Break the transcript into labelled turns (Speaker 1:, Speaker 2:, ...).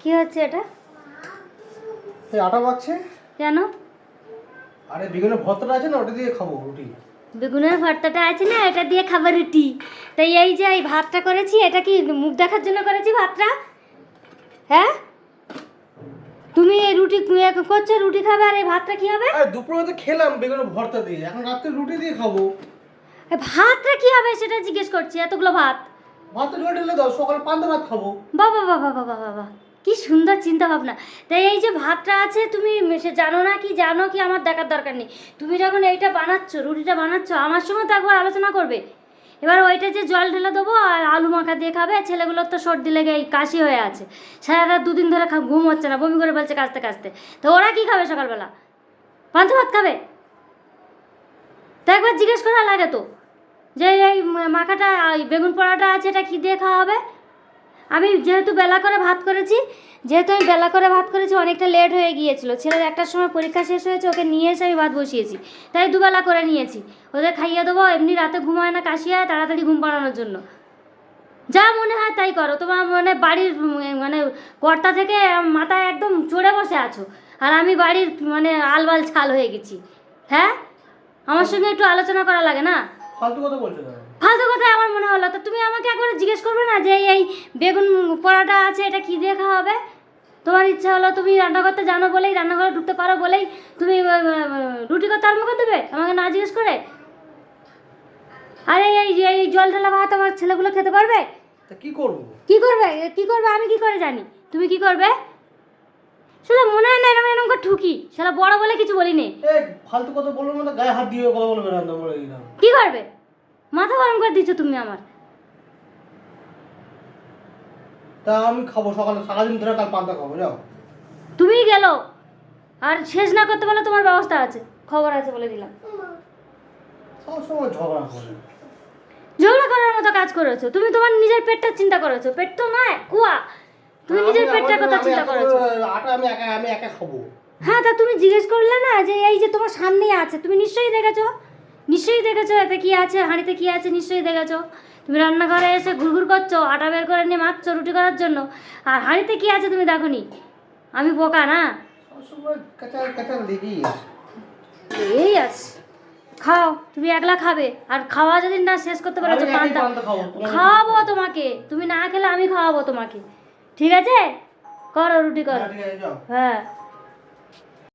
Speaker 1: কি হচ্ছে এটা?
Speaker 2: এই আটা মাখছে
Speaker 1: কেন?
Speaker 2: আরে বেগুনের ভর্তাটা আছে না, ওটা দিয়ে খাবো রুটি।
Speaker 1: বেগুনের ভর্তাটা আছে না, এটা দিয়ে খাবার রুটি। তাই এই যে এই ভাতটা করেছি, এটা কি মুখ দেখার জন্য করেছি ভাতটা? হ্যাঁ, তুমি এই রুটি করছো, রুটি খাবে, আর এই ভাতটা কি হবে?
Speaker 2: আরে দুপুরে তো খেলাম বেগুনের ভর্তা দিয়ে, এখন রাতে রুটি দিয়ে খাবো।
Speaker 1: ভাতটা কি হবে সেটা জিজ্ঞেস করছি। এতগুলো ভাত,
Speaker 2: ভাত তো ঢেলে দাও, সকালে পান্তা ভাত খাবো।
Speaker 1: বাবা বাবা বাবা বাবা, কি সুন্দর চিন্তা ভাবনা। তাই এই যে ভাতটা আছে, তুমি সে জানো না কি জানো কি আমার দেখার দরকার নেই। তুমি যখন এইটা বানাচ্ছ, রুটিটা বানাচ্ছ, আমার সঙ্গে তো একবার আলোচনা করবে। এবার ওইটা যে জল ঢেলে দেবো আর আলু মাখা দিয়ে খাবে। ছেলেগুলোর তো সর্দি লেগে এই কাশি হয়ে আছে, সারা রাত 2 দিন ধরে ঘুম হচ্ছে না, বমি করে ফেলছে কাশতে কাশতে। তো ওরা কি খাবে সকালবেলা? পান্তা ভাত খাবে? তো একবার জিজ্ঞেস করা লাগে তো, যে এই মাখাটা বেগুন পোড়াটা আছে, এটা কী দিয়ে খাওয়া হবে? আমি যেহেতু বেলা করে ভাত করেছি, অনেকটা লেট হয়ে গিয়েছিল। ছেলের 1টার সময় পরীক্ষা শেষ হয়েছে, ওকে নিয়ে এসে আমি ভাত বসিয়েছি। তাই দুবেলা করে নিয়েছি, ওদের খাইয়ে দেবো। এমনি রাতে ঘুমায় না, কাশি হয়, তাড়াতাড়ি ঘুম পাড়ানোর জন্য। যা মনে হয় তাই করো। তোমার মানে বাড়ির মানে কর্তা থেকে মাথায় একদম চড়ে বসে আছো, আর আমি বাড়ির মানে আলবাল ছাল হয়ে গেছি। হ্যাঁ, আমার সঙ্গে একটু আলোচনা করা লাগে না?
Speaker 2: ফালতু কথা বলছো না।
Speaker 1: ফালতু কথাই আমার মনে হলো। তো তুমি আমাকে একবার জিজ্ঞেস করবে না যে এই বেগুন পোড়াটা আছে, এটা কী দিয়ে খাওয়া হবে? তোমার ইচ্ছা হলো, তুমি রান্না করতে জানো বলেই, রান্নাঘরে ঢুকতে পারো বলেই তুমি রুটি করতে আরম্ভ করে দেবে আমাকে না জিজ্ঞেস করে। আরে এই জল ঢালা ভাত আমার ছেলেগুলো খেতে পারবে?
Speaker 2: তা কি করবো?
Speaker 1: কি করবে? আমি কি করে জানি তুমি কি করবে? সেটা মনে হয় না এরকম এরকম করে ঠুকি, সেটা বড় বলে কিছু বলিনি।
Speaker 2: এই ফালতু কথা বলবো না, গায়ে হাত দিয়ে কথা বলবে না, মরে গেলাম।
Speaker 1: কি করবে? মাথা গরম করে দিচ্ছ তুমি আমার।
Speaker 2: তা আমি খাবো, সকালে সারাদিন ধরে কাল পান্তা খাবো, যাও।
Speaker 1: তুমি গেল আর শেষ না করতে পারলে তোমার ব্যবস্থা আছে, খবর আছে বলে দিলাম।
Speaker 2: সবসময় ঝগড়া করে।
Speaker 1: ঝগড়া করার মতো কাজ করেছো তুমি, তোমার নিজের পেটটা চিন্তা করেছো। পেট তো নয়, কুয়া। তুমি নিজের পেটটার কথা চিন্তা করেছো।
Speaker 2: আটা আমি একা খাবো।
Speaker 1: হ্যাঁ, তা তুমি জিজ্ঞেস করলে না যে এই যে তোমার সামনেই আছে, তুমি নিশ্চয়ই দেখেছো এতে কি আছে, হাঁড়িতে কি আছে, নিশ্চয়ই দেখেছো। তুমি রান্নাঘরে এসে ঘুরঘুর করছো, আটা বের করে নিয়ে মাখছো রুটি করার জন্য, আর হাঁড়িতে কি আছে তুমি দেখোনি? আমি বোকা না?
Speaker 2: সবসময় কাঁচা কাঁচা দেখেই আছে।
Speaker 1: এই আছে, খাও। তুমি একলা খাবে, আর খাওয়া যদি না শেষ করতে পারো তো পান্তা খাওয়াবো তোমাকে। তুমি না খেলে আমি খাওয়াবো তোমাকে, ঠিক আছে? করো, রুটি করো।
Speaker 2: ঠিক আছে, যাও।
Speaker 1: হ্যাঁ।